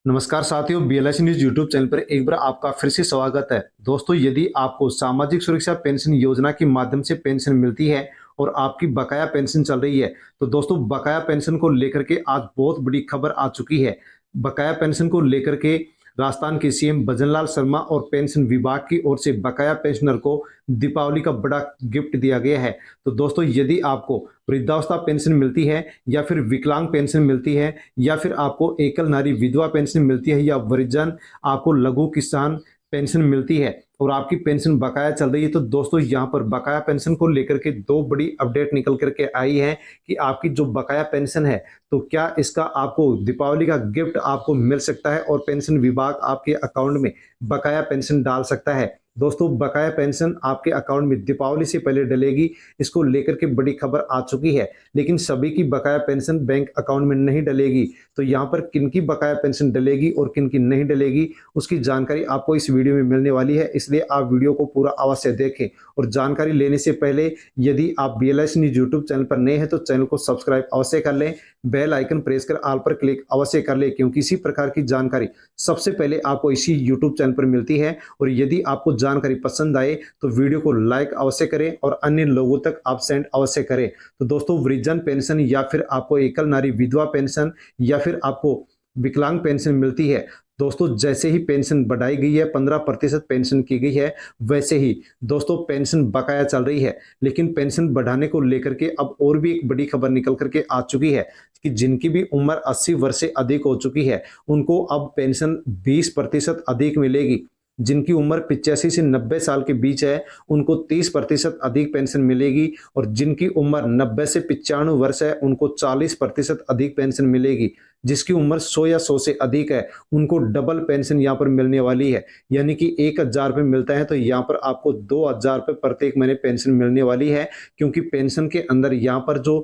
नमस्कार साथियों, BLS news YouTube channel पर एक बार आपका फिर से स्वागत है। दोस्तों, यदि आपको सामाजिक सुरक्षा पेंशन योजना के माध्यम से पेंशन मिलती है और आपकी बकाया पेंशन चल रही है, तो दोस्तों बकाया पेंशन को लेकर के आज बहुत बड़ी खबर आ चुकी है। बकाया पेंशन को लेकर के राजस्थान के सीएम भजनलाल शर्मा और पेंशन विभाग की ओर से बकाया पेंशनर को दीपावली का बड़ा गिफ्ट दिया गया है। तो दोस्तों, यदि आपको वृद्धावस्था पेंशन मिलती है या फिर विकलांग पेंशन मिलती है या फिर आपको एकल नारी विधवा पेंशन मिलती है या वृद्धजन आपको लघु किसान पेंशन मिलती है और आपकी पेंशन बकाया चल रही है, तो दोस्तों यहाँ पर बकाया पेंशन को लेकर के दो बड़ी अपडेट निकल करके आई है कि आपकी जो बकाया पेंशन है, तो क्या इसका आपको दीपावली का गिफ्ट आपको मिल सकता है और पेंशन विभाग आपके अकाउंट में बकाया पेंशन डाल सकता है। दोस्तों, बकाया पेंशन आपके अकाउंट में दीपावली से पहले डलेगी, इसको लेकर के बड़ी खबर आ चुकी है। लेकिन सभी की बकाया पेंशन बैंक अकाउंट में नहीं डलेगी, तो यहाँ पर किन की बकाया पेंशन डलेगी और किन की नहीं डलेगी, उसकी जानकारी आपको इस वीडियो में मिलने वाली है। इसलिए आप वीडियो को पूरा अवश्य देखें और जानकारी लेने से पहले यदि आप बीएलएस न्यूज यूट्यूब चैनल पर नए हैं तो चैनल को सब्सक्राइब अवश्य कर लें, बेल आइकन प्रेस कर ऑल पर क्लिक अवश्य कर लें, क्योंकि इसी प्रकार की जानकारी सबसे पहले आपको इसी यूट्यूब चैनल पर मिलती है। और यदि आपको जानकारी पसंद आए तो वीडियो को लाइक अवश्य करें और अन्य लोगों तक आप सेंड अवश्य करें। तो दोस्तों, वृद्धजन पेंशन या फिर आपको एकल नारी विधवा पेंशन या फिर आपको विकलांग पेंशन मिलती है, दोस्तों जैसे ही पेंशन बढ़ाई गई है, 15% पेंशन की गई है, वैसे ही दोस्तों पेंशन बकाया चल रही है। लेकिन पेंशन बढ़ाने को लेकर के अब और भी एक बड़ी खबर निकल करके आ चुकी है कि जिनकी भी उम्र 80 वर्ष से अधिक हो चुकी है, उनको अब पेंशन 20% अधिक मिलेगी। जिनकी उम्र 85 से 90 साल के बीच है, उनको 30% अधिक पेंशन मिलेगी और जिनकी उम्र 90 से 95 वर्ष है, उनको 40% अधिक पेंशन मिलेगी। जिसकी उम्र 100 या 100 से अधिक है, उनको डबल पेंशन यहाँ पर मिलने वाली है, यानी कि 1000 रुपये मिलता है तो यहाँ पर आपको 2000 रुपये प्रत्येक महीने पेंशन मिलने वाली है, क्योंकि पेंशन के अंदर यहाँ पर जो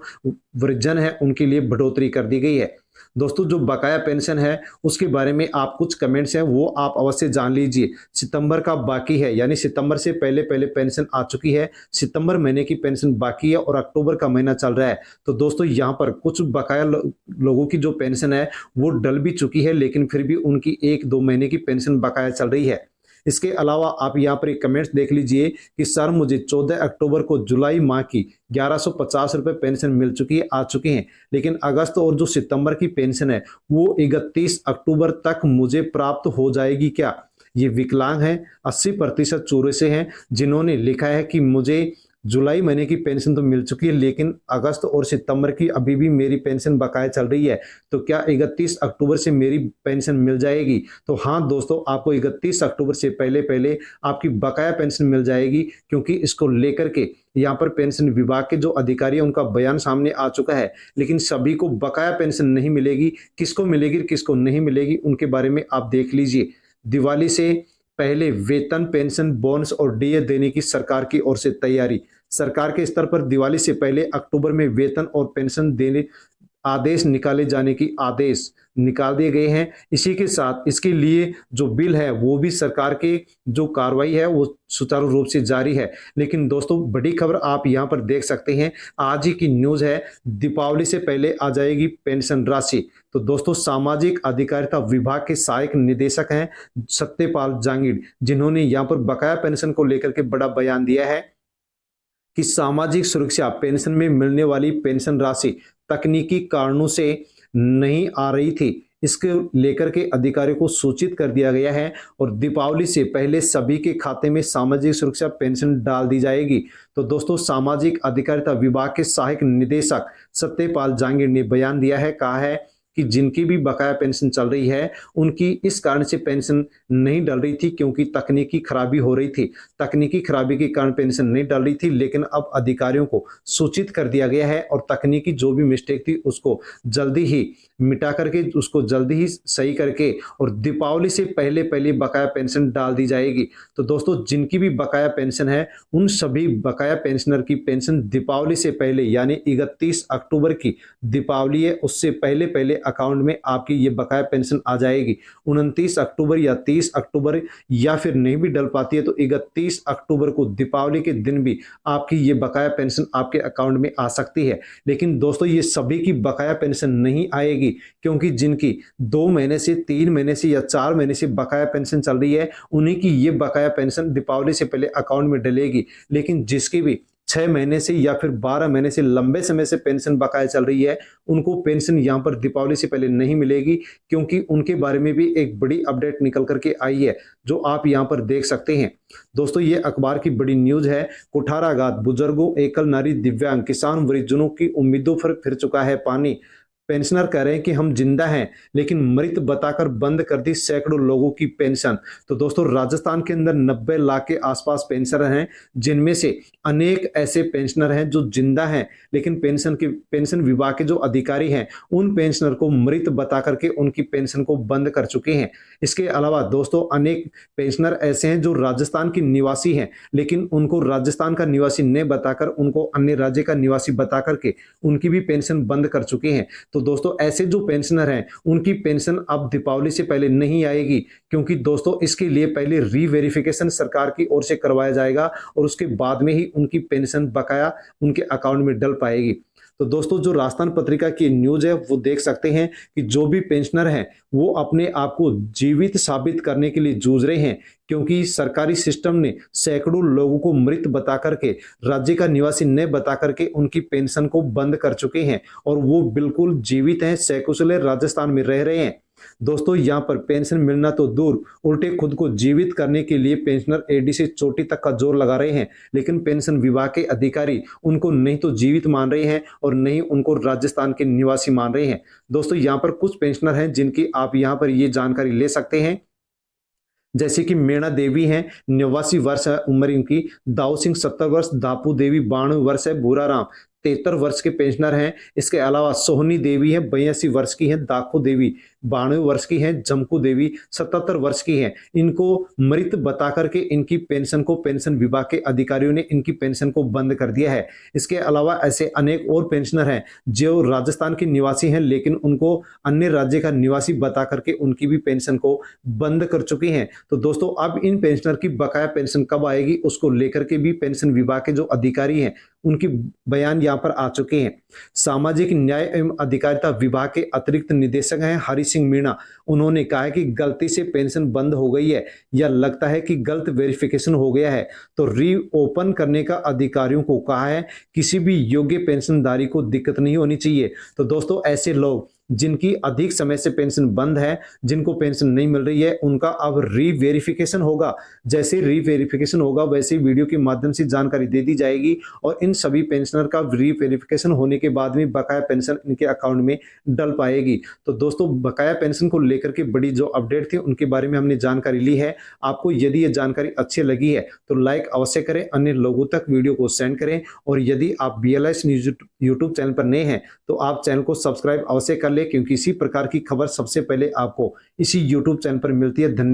वृद्धजन है उनके लिए बढ़ोतरी कर दी गई है। दोस्तों, जो बकाया पेंशन है उसके बारे में आप कुछ कमेंट्स हैं वो आप अवश्य जान लीजिए। सितंबर का बाकी है, यानी सितंबर से पहले पहले पेंशन आ चुकी है, सितंबर महीने की पेंशन बाकी है और अक्टूबर का महीना चल रहा है। तो दोस्तों, यहाँ पर कुछ बकाया लोगों की जो पेंशन है वो डल भी चुकी है, लेकिन फिर भी उनकी 1-2 महीने की पेंशन बकाया चल रही है। इसके अलावा आप यहाँ पर एक कमेंट्स देख लीजिए कि सर मुझे 14 अक्टूबर को जुलाई माह की 1150 रुपये पेंशन मिल चुकी है, आ चुकी हैं, लेकिन अगस्त और जो सितंबर की पेंशन है वो 31 अक्टूबर तक मुझे प्राप्त हो जाएगी क्या। ये विकलांग हैं, 80% चूरे से हैं, जिन्होंने लिखा है कि मुझे जुलाई महीने की पेंशन तो मिल चुकी है, लेकिन अगस्त और सितंबर की अभी भी मेरी पेंशन बकाया चल रही है, तो क्या 31 अक्टूबर से मेरी पेंशन मिल जाएगी। तो हाँ दोस्तों, आपको 31 अक्टूबर से पहले पहले आपकी बकाया पेंशन मिल जाएगी, क्योंकि इसको लेकर के यहाँ पर पेंशन विभाग के जो अधिकारी हैं उनका बयान सामने आ चुका है। लेकिन सभी को बकाया पेंशन नहीं मिलेगी, किसको मिलेगी किसको नहीं मिलेगी उनके बारे में आप देख लीजिए। दिवाली से पहले वेतन, पेंशन, बोनस और डीए देने की सरकार की ओर से तैयारी। सरकार के स्तर पर दिवाली से पहले अक्टूबर में वेतन और पेंशन देने आदेश निकाले जाने की आदेश निकाल दिए गए हैं। इसी के साथ इसके लिए जो बिल है वो भी सरकार की जो कार्रवाई है वो सुचारू रूप से जारी है। लेकिन दोस्तों, बड़ी खबर आप यहाँ पर देख सकते हैं, आज ही की न्यूज़ है, दीपावली से पहले आ जाएगी पेंशन राशि। तो दोस्तों, सामाजिक अधिकारिता विभाग के सहायक निदेशक हैं सत्यपाल जांगिड़, जिन्होंने यहाँ पर बकाया पेंशन को लेकर के बड़ा बयान दिया है कि सामाजिक सुरक्षा पेंशन में मिलने वाली पेंशन राशि तकनीकी कारणों से नहीं आ रही थी, इसके लेकर के अधिकारियों को सूचित कर दिया गया है और दीपावली से पहले सभी के खाते में सामाजिक सुरक्षा पेंशन डाल दी जाएगी। तो दोस्तों, सामाजिक अधिकारिता विभाग के सहायक निदेशक सत्यपाल जांगिड़ ने बयान दिया है, कहा है कि जिनकी भी बकाया पेंशन चल रही है उनकी इस कारण से पेंशन नहीं डल रही थी क्योंकि तकनीकी खराबी हो रही थी, तकनीकी खराबी के कारण पेंशन नहीं डल रही थी। लेकिन अब अधिकारियों को सूचित कर दिया गया है और तकनीकी जो भी मिस्टेक थी उसको जल्दी ही मिटा करके, उसको जल्दी ही सही करके और दीपावली से पहले पहले बकाया पेंशन डाल दी जाएगी। तो दोस्तों, जिनकी भी बकाया पेंशन है उन सभी बकाया पेंशनर की पेंशन दीपावली से पहले, यानी 31 अक्टूबर की दीपावली है उससे पहले पहले अकाउंट में आपकी ये बकाया पेंशन आ जाएगी। 29 अक्टूबर या 30 अक्टूबर या फिर नहीं भी डल पाती है तो 31 अक्टूबर को दीपावली के दिन भी आपकी ये बकाया पेंशन आपके अकाउंट में आ सकती है। लेकिन दोस्तों ये सभी की बकाया पेंशन नहीं आएगी, क्योंकि जिनकी 2 महीने से 3 महीने से या 4 महीने से बकाया पेंशन चल रही है उन्हीं की ये बकाया पेंशन दीपावली से पहले अकाउंट में डलेगी। लेकिन जिसकी भी 6 महीने से या फिर 12 महीने से लंबे समय से पेंशन बकाया चल रही है उनको पेंशन यहां पर दीपावली से पहले नहीं मिलेगी, क्योंकि उनके बारे में भी एक बड़ी अपडेट निकल करके आई है जो आप यहां पर देख सकते हैं। दोस्तों ये अखबार की बड़ी न्यूज है। कुठाराघात, बुजुर्गों, एकल नारी, दिव्यांग, किसान, वृद्धजनों की उम्मीदों पर फिर चुका है पानी। पेंशनर कह रहे हैं कि हम जिंदा हैं, लेकिन मृत बताकर बंद कर दी सैकड़ों लोगों की पेंशन। तो दोस्तों राजस्थान के अंदर 90 लाख के आसपास पेंशनर हैं, जिनमें से अनेक ऐसे पेंशनर हैं जो जिंदा हैं, लेकिन पेंशन विभाग के जो अधिकारी हैं उन पेंशनर को मृत बता करके उनकी पेंशन को बंद कर चुके हैं। इसके अलावा दोस्तों अनेक पेंशनर ऐसे हैं जो राजस्थान के निवासी हैं, लेकिन उनको राजस्थान का निवासी न बताकर उनको अन्य राज्य का निवासी बता करके उनकी भी पेंशन बंद कर चुके हैं। तो दोस्तों ऐसे जो पेंशनर हैं उनकी पेंशन अब दीपावली से पहले नहीं आएगी, क्योंकि दोस्तों इसके लिए पहले रीवेरिफिकेशन सरकार की ओर से करवाया जाएगा और उसके बाद में ही उनकी पेंशन बकाया उनके अकाउंट में डल पाएगी। तो दोस्तों जो राजस्थान पत्रिका की न्यूज है वो देख सकते हैं कि जो भी पेंशनर हैं वो अपने आप को जीवित साबित करने के लिए जूझ रहे हैं, क्योंकि सरकारी सिस्टम ने सैकड़ों लोगों को मृत बता करके, राज्य का निवासी न बता करके उनकी पेंशन को बंद कर चुके हैं और वो बिल्कुल जीवित हैं, सकुशल राजस्थान में रह रहे हैं। दोस्तों यहां पर पेंशन मिलना तो दूर, उल्टे खुद को जीवित करने के लिए पेंशनर एडी से चोटी तक का जोर लगा रहे हैं, लेकिन पेंशन विभाग के अधिकारी उनको नहीं तो जीवित मान रहे हैं और नहीं उनको राजस्थान के निवासी मान रहे हैं। दोस्तों यहां पर कुछ पेंशनर हैं जिनकी आप यहां पर ये जानकारी ले सकते हैं, जैसे कि मीणा देवी हैं, 89 वर्ष है उम्र इनकी, दाऊ सिंह 70 वर्ष, दापू देवी 92 वर्ष है, भूराराम 73 वर्ष के पेंशनर हैं। इसके अलावा सोहनी देवी है 82 वर्ष की है, दाखो देवी 92 वर्ष की है, जमकू देवी 77 वर्ष की है। इनको मृत बता करके इनकी पेंशन को पेंशन विभाग के अधिकारियों ने इनकी पेंशन को बंद कर दिया है। इसके अलावा ऐसे अनेक और पेंशनर हैं जो राजस्थान के निवासी हैं, लेकिन उनको अन्य राज्य का निवासी बता करके उनकी भी पेंशन को बंद कर चुके हैं। तो दोस्तों अब इन पेंशनर की बकाया पेंशन कब आएगी उसको लेकर के भी पेंशन विभाग के जो अधिकारी हैं उनकी बयान यहाँ पर आ चुके हैं। सामाजिक न्याय एवं अधिकारिता विभाग के अतिरिक्त निदेशक हैं हरि सिंह मीणा। उन्होंने कहा है कि गलती से पेंशन बंद हो गई है या लगता है कि गलत वेरिफिकेशन हो गया है तो रीओपन करने का अधिकारियों को कहा है। किसी भी योग्य पेंशनधारी को दिक्कत नहीं होनी चाहिए। तो दोस्तों ऐसे लोग जिनकी अधिक समय से पेंशन बंद है, जिनको पेंशन नहीं मिल रही है, उनका अब रीवेरिफिकेशन होगा। जैसे रीवेरिफिकेशन होगा वैसे वीडियो के माध्यम से जानकारी दे दी जाएगी और इन सभी पेंशनर का रीवेरिफिकेशन होने के बाद में बकाया पेंशन इनके अकाउंट में डल पाएगी। तो दोस्तों बकाया पेंशन को लेकर के बड़ी जो अपडेट थी उनके बारे में हमने जानकारी ली है। आपको यदि ये जानकारी अच्छी लगी है तो लाइक अवश्य करें, अन्य लोगों तक वीडियो को सेंड करें और यदि आप BLS न्यूज यूट्यूब चैनल पर नए हैं तो आप चैनल को सब्सक्राइब अवश्य कर ले, क्योंकि इसी प्रकार की खबर सबसे पहले आपको इसी यूट्यूब चैनल पर मिलती है। धन्यवाद।